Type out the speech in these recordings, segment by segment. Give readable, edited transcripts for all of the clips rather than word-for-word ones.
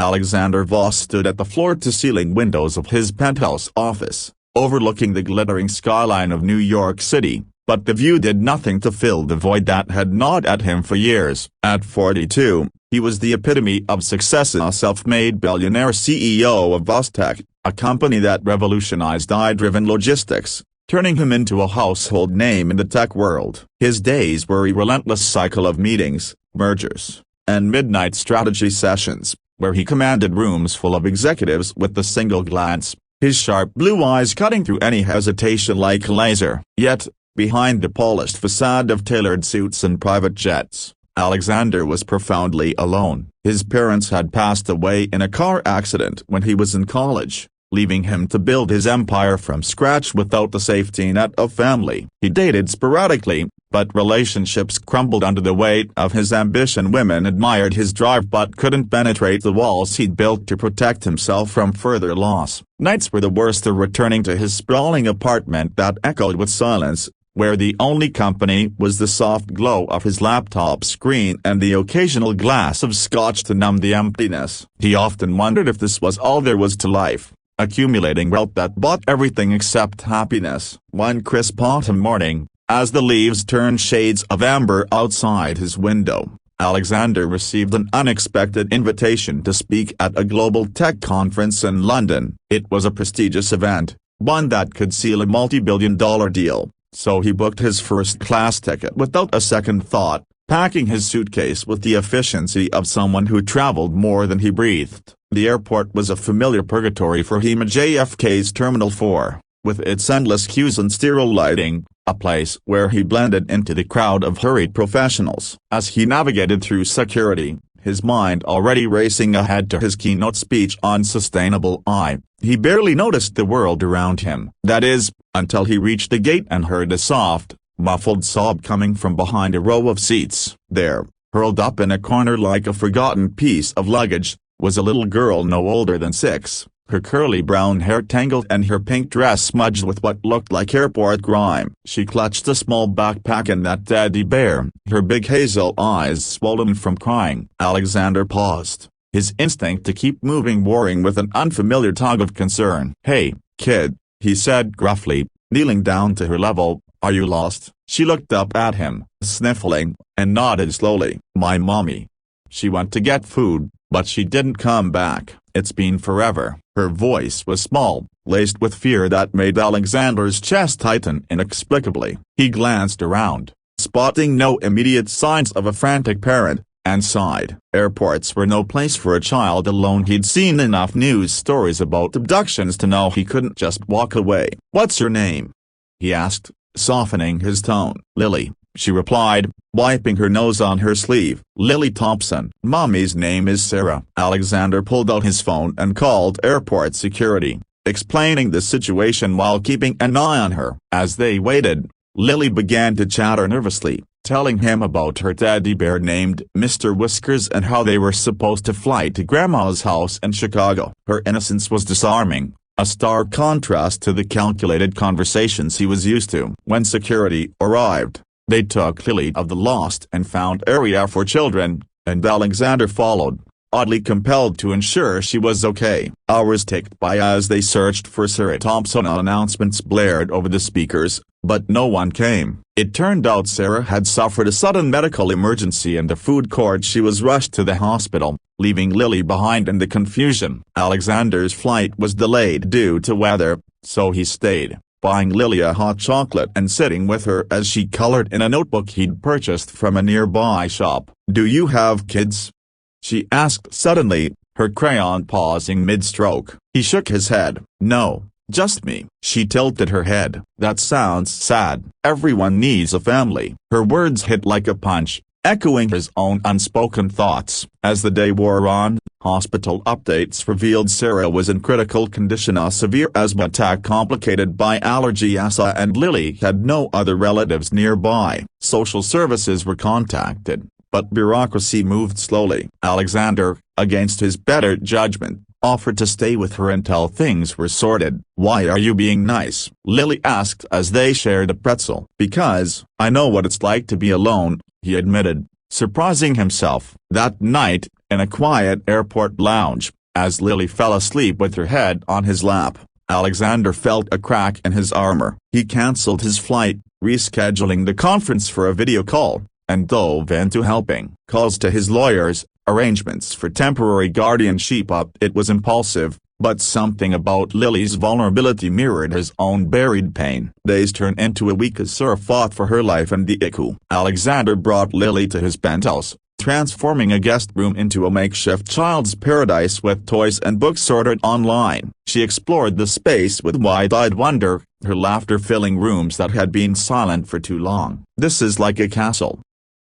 Alexander Voss stood at the floor-to-ceiling windows of his penthouse office, overlooking the glittering skyline of New York City, but the view did nothing to fill the void that had gnawed at him for years. At 42, he was the epitome of success, a self-made billionaire CEO of Vostech, a company that revolutionized AI-driven logistics, turning him into a household name in the tech world. His days were a relentless cycle of meetings, mergers, and midnight strategy sessions, where he commanded rooms full of executives with a single glance, his sharp blue eyes cutting through any hesitation like a laser. Yet, behind the polished facade of tailored suits and private jets, Alexander was profoundly alone. His parents had passed away in a car accident when he was in college, leaving him to build his empire from scratch without the safety net of family. He dated sporadically, but relationships crumbled under the weight of his ambition. Women admired his drive but couldn't penetrate the walls he'd built to protect himself from further loss. Nights were the worst, returning to his sprawling apartment that echoed with silence, where the only company was the soft glow of his laptop screen and the occasional glass of scotch to numb the emptiness. He often wondered if this was all there was to life, accumulating wealth that bought everything except happiness. One crisp autumn morning, as the leaves turned shades of amber outside his window, Alexander received an unexpected invitation to speak at a global tech conference in London. It was a prestigious event, one that could seal a multi-billion-dollar deal. So he booked his first-class ticket without a second thought, packing his suitcase with the efficiency of someone who traveled more than he breathed. The airport was a familiar purgatory for him. JFK's Terminal 4, with its endless queues and sterile lighting, a place where he blended into the crowd of hurried professionals. As he navigated through security, his mind already racing ahead to his keynote speech on sustainable AI, he barely noticed the world around him. That is, until he reached the gate and heard a soft, muffled sob coming from behind a row of seats. There, curled up in a corner like a forgotten piece of luggage, was a little girl no older than 6, her curly brown hair tangled and her pink dress smudged with what looked like airport grime. She clutched a small backpack and that teddy bear, her big hazel eyes swollen from crying. Alexander paused, his instinct to keep moving warring with an unfamiliar tug of concern. "Hey, kid," he said gruffly, kneeling down to her level, "are you lost?" She looked up at him, sniffling, and nodded slowly. "My mommy. She went to get food, but she didn't come back. It's been forever." Her voice was small, laced with fear that made Alexander's chest tighten inexplicably. He glanced around, spotting no immediate signs of a frantic parent, and sighed. Airports were no place for a child alone. He'd seen enough news stories about abductions to know he couldn't just walk away. "What's your name?" he asked, softening his tone. "Lily," she replied, wiping her nose on her sleeve. "Lily Thompson." "Mommy's name is Sarah." Alexander pulled out his phone and called airport security, explaining the situation while keeping an eye on her. As they waited, Lily began to chatter nervously, telling him about her teddy bear named Mr. Whiskers and how they were supposed to fly to Grandma's house in Chicago. Her innocence was disarming, a stark contrast to the calculated conversations he was used to. When security arrived, they took Lily of the lost and found area for children, and Alexander followed, oddly compelled to ensure she was okay. Hours ticked by as they searched for Sarah Thompson. Announcements blared over the speakers, but no one came. It turned out Sarah had suffered a sudden medical emergency in the food court. She was rushed to the hospital, leaving Lily behind in the confusion. Alexander's flight was delayed due to weather, so he stayed, buying Lily a hot chocolate and sitting with her as she colored in a notebook he'd purchased from a nearby shop. "Do you have kids?" she asked suddenly, her crayon pausing mid-stroke. He shook his head. "No, just me." She tilted her head. "That sounds sad. Everyone needs a family." Her words hit like a punch, echoing his own unspoken thoughts. As the day wore on, hospital updates revealed Sarah was in critical condition, a severe asthma attack complicated by allergy asthma, and Lily had no other relatives nearby. Social services were contacted, but bureaucracy moved slowly. Alexander, against his better judgment, offered to stay with her until things were sorted. "Why are you being nice?" Lily asked as they shared a pretzel. "Because I know what it's like to be alone," he admitted, surprising himself. That night, In a quiet airport lounge, as Lily fell asleep with her head on his lap, Alexander felt a crack in his armor. He cancelled his flight, rescheduling the conference for a video call, and dove into helping calls to his lawyers, arrangements for temporary guardianship up. It was impulsive, but something about Lily's vulnerability mirrored his own buried pain. Days turned into a week as Sarah fought for her life and the ICU. Alexander brought Lily to his penthouse, transforming a guest room into a makeshift child's paradise with toys and books ordered online. She explored the space with wide-eyed wonder, her laughter filling rooms that had been silent for too long. "This is like a castle,"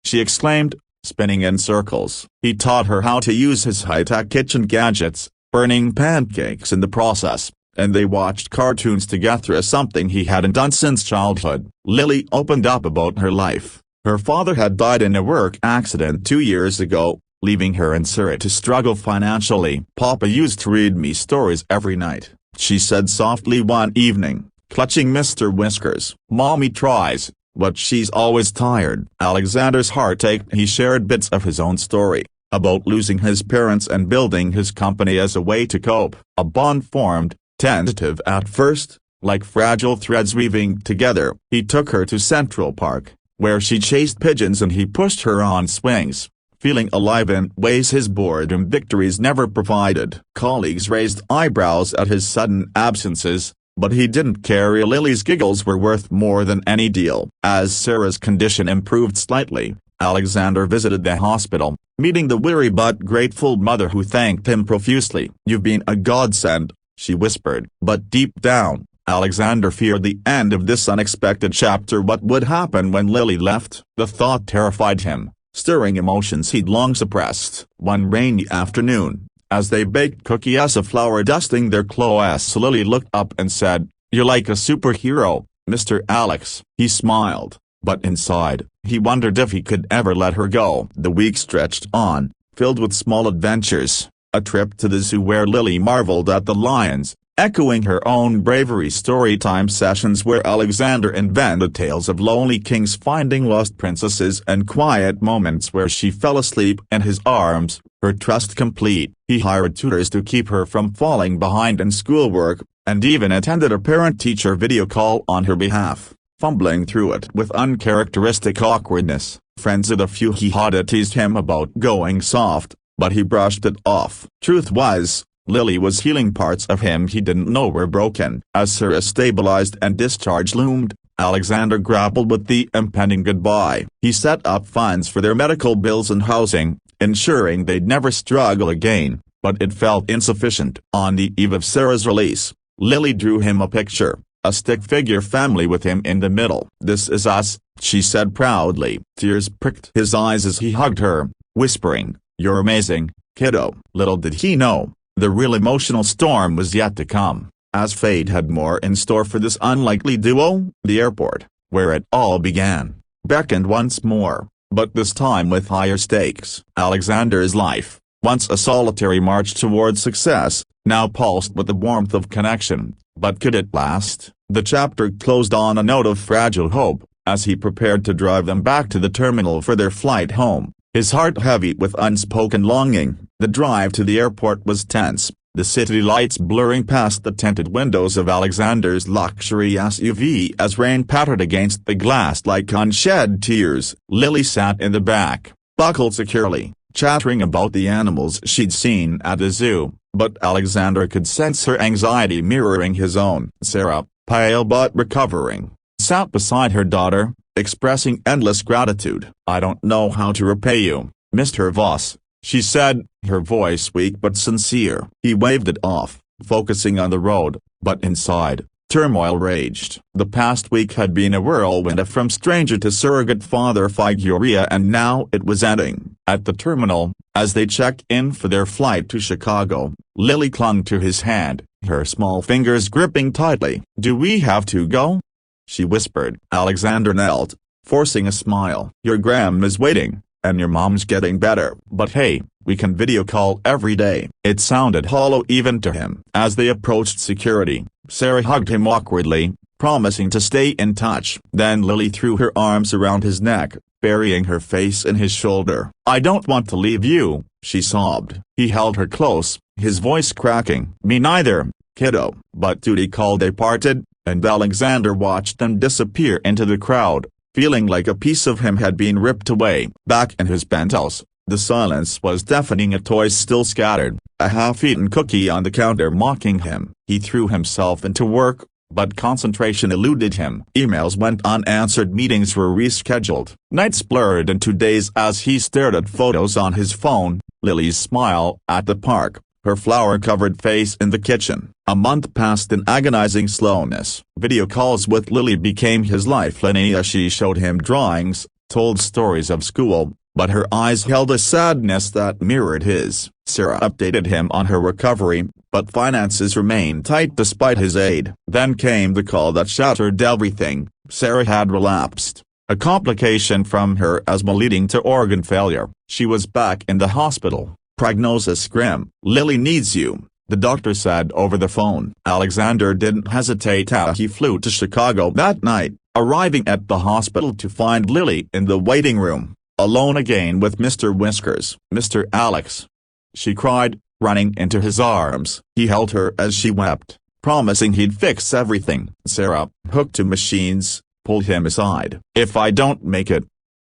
she exclaimed, spinning in circles. He taught her how to use his high-tech kitchen gadgets, burning pancakes in the process, and they watched cartoons together, as something he hadn't done since childhood. Lily opened up about her life. Her father had died in a work accident 2 years ago, leaving her and Sarah to struggle financially. "Papa used to read me stories every night," she said softly one evening, clutching Mr. Whiskers. "Mommy tries, but she's always tired." Alexander's heart ached. He shared bits of his own story, about losing his parents and building his company as a way to cope. A bond formed, tentative at first, like fragile threads weaving together. He took her to Central Park, where she chased pigeons and he pushed her on swings, feeling alive in ways his boredom victories never provided. Colleagues raised eyebrows at his sudden absences, but he didn't care. Lily's giggles were worth more than any deal. As Sarah's condition improved slightly, Alexander visited the hospital, meeting the weary but grateful mother who thanked him profusely. "You've been a godsend," she whispered. But deep down, Alexander feared the end of this unexpected chapter. What would happen when Lily left? The thought terrified him, stirring emotions he'd long suppressed. One rainy afternoon, as they baked cookies of flour dusting their clothes, Lily looked up and said, "You're like a superhero, Mr. Alex." He smiled, but inside, he wondered if he could ever let her go. The week stretched on, filled with small adventures, a trip to the zoo where Lily marveled at the lions, echoing her own bravery, storytime sessions where Alexander invented tales of lonely kings finding lost princesses, and quiet moments where she fell asleep in his arms, her trust complete. He hired tutors to keep her from falling behind in schoolwork, and even attended a parent-teacher video call on her behalf, fumbling through it with uncharacteristic awkwardness. Friends of the few he had teased him about going soft, but he brushed it off. Truth was, Lily was healing parts of him he didn't know were broken. As Sarah stabilized and discharge loomed, Alexander grappled with the impending goodbye. He set up funds for their medical bills and housing, ensuring they'd never struggle again, but it felt insufficient. On the eve of Sarah's release, Lily drew him a picture, a stick-figure family with him in the middle. "This is us," she said proudly. Tears pricked his eyes as he hugged her, whispering, "You're amazing, kiddo." Little did he know, the real emotional storm was yet to come, as fate had more in store for this unlikely duo. The airport, where it all began, beckoned once more, but this time with higher stakes. Alexander's life, once a solitary march toward success, now pulsed with the warmth of connection. But could it last? The chapter closed on a note of fragile hope, as he prepared to drive them back to the terminal for their flight home, his heart heavy with unspoken longing. The drive to the airport was tense, the city lights blurring past the tinted windows of Alexander's luxury SUV as rain pattered against the glass like unshed tears. Lily sat in the back, buckled securely, chattering about the animals she'd seen at the zoo, but Alexander could sense her anxiety mirroring his own. Sarah, pale but recovering, sat beside her daughter, expressing endless gratitude. "I don't know how to repay you, Mr. Voss," she said, her voice weak but sincere. He waved it off, focusing on the road, but inside, turmoil raged. The past week had been a whirlwind from stranger to surrogate father figure, and now it was ending. At the terminal, as they checked in for their flight to Chicago, Lily clung to his hand, her small fingers gripping tightly. "Do we have to go?" she whispered. Alexander knelt, forcing a smile. "Your gram is waiting, and your mom's getting better. But hey, we can video call every day." It sounded hollow even to him. As they approached security, Sarah hugged him awkwardly, promising to stay in touch. Then Lily threw her arms around his neck, burying her face in his shoulder. "I don't want to leave you," she sobbed. He held her close, his voice cracking. "Me neither, kiddo." But duty called. They parted, and Alexander watched them disappear into the crowd, feeling like a piece of him had been ripped away. Back in his penthouse, the silence was deafening. A toy still scattered, a half-eaten cookie on the counter mocking him. He threw himself into work, but concentration eluded him. Emails went unanswered, meetings were rescheduled. Nights blurred into days as he stared at photos on his phone, Lily's smile at the park, her flower-covered face in the kitchen. A month passed in agonizing slowness. Video calls with Lily became his lifeline as she showed him drawings, told stories of school, but her eyes held a sadness that mirrored his. Sarah updated him on her recovery, but finances remained tight despite his aid. Then came the call that shattered everything. Sarah had relapsed, a complication from her asthma leading to organ failure. She was back in the hospital. Prognosis grim. "Lily needs you," the doctor said over the phone. Alexander didn't hesitate. He flew to Chicago that night, arriving at the hospital to find Lily in the waiting room, alone again with Mr. Whiskers. "Mr. Alex," she cried, running into his arms. He held her as she wept, promising he'd fix everything. Sarah, hooked to machines, pulled him aside. "If I don't make it,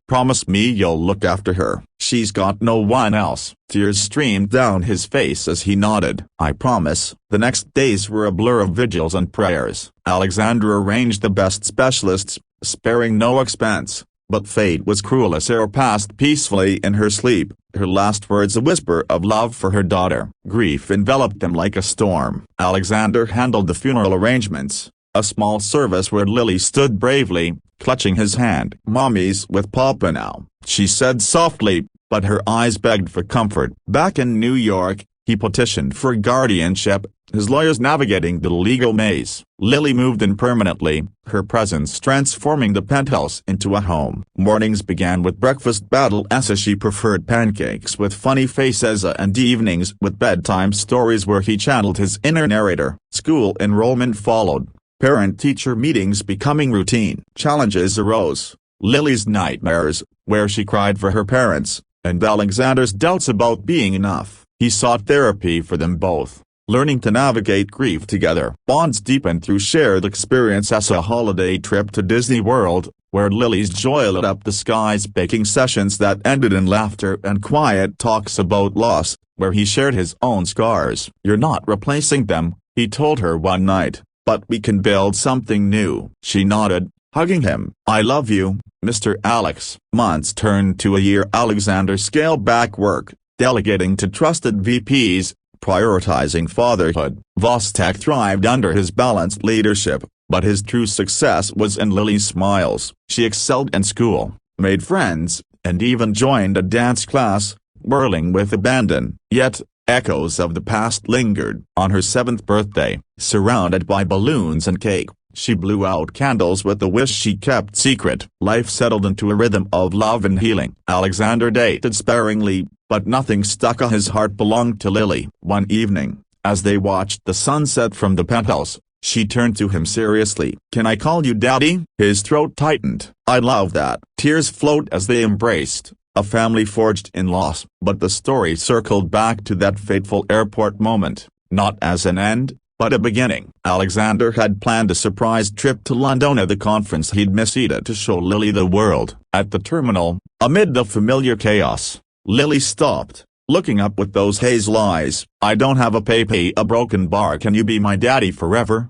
promise me you'll look after her. She's got no one else." Tears streamed down his face as he nodded. "I promise." The next days were a blur of vigils and prayers. Alexander arranged the best specialists, sparing no expense. But fate was cruel as Sarah passed peacefully in her sleep, her last words a whisper of love for her daughter. Grief enveloped them like a storm. Alexander handled the funeral arrangements, a small service where Lily stood bravely, clutching his hand. "Mommy's with Papa now," she said softly, but her eyes begged for comfort. Back in New York, he petitioned for guardianship, his lawyers navigating the legal maze. Lily moved in permanently, her presence transforming the penthouse into a home. Mornings began with breakfast battle as she preferred pancakes with funny faces, and evenings with bedtime stories where he channeled his inner narrator. School enrollment followed, parent-teacher meetings becoming routine. Challenges arose, Lily's nightmares, where she cried for her parents, and Alexander's doubts about being enough. He sought therapy for them both, learning to navigate grief together. Bonds deepened through shared experience as a holiday trip to Disney World, where Lily's joy lit up the skies, baking sessions that ended in laughter and quiet talks about loss, where he shared his own scars. "You're not replacing them," he told her one night, "but we can build something new." She nodded, hugging him. "I love you, Mr. Alex." Months turned to a year. Alexander scaled back work, delegating to trusted VPs, prioritizing fatherhood. Vostek thrived under his balanced leadership, but his true success was in Lily's smiles. She excelled in school, made friends, and even joined a dance class, whirling with abandon. Yet, echoes of the past lingered. On her 7th birthday, surrounded by balloons and cake, she blew out candles with a wish she kept secret. Life settled into a rhythm of love and healing. Alexander dated sparingly, but nothing stuck. His heart belonged to Lily. One evening, as they watched the sunset from the penthouse, she turned to him seriously. "Can I call you Daddy?" His throat tightened. "I love that." Tears flowed as they embraced, a family forged in loss. But the story circled back to that fateful airport moment, not as an end, but a beginning. Alexander had planned a surprise trip to London at the conference he'd missed to show Lily the world. At the terminal, amid the familiar chaos, Lily stopped, looking up with those hazel eyes. "I don't have a baby, a broken bar. Can you be my daddy forever?"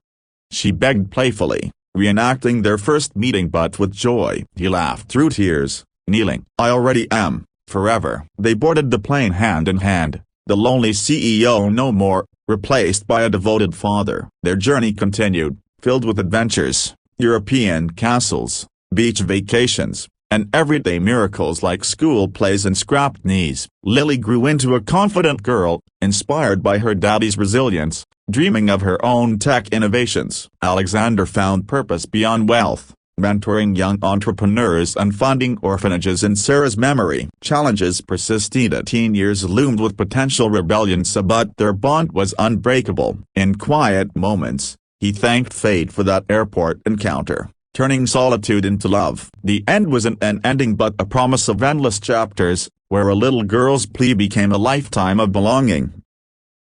she begged playfully, reenacting their first meeting but with joy. He laughed through tears, kneeling. "I already am, forever." They boarded the plane hand in hand, the lonely CEO no more, replaced by a devoted father. Their journey continued, filled with adventures, European castles, beach vacations, and everyday miracles like school plays and scrapped knees. Lily grew into a confident girl, inspired by her daddy's resilience, dreaming of her own tech innovations. Alexander found purpose beyond wealth, mentoring young entrepreneurs and funding orphanages in Sarah's memory. Challenges persisted. Teen years loomed with potential rebellions, but their bond was unbreakable. In quiet moments, he thanked fate for that airport encounter, turning solitude into love. The end wasn't an ending but a promise of endless chapters, where a little girl's plea became a lifetime of belonging.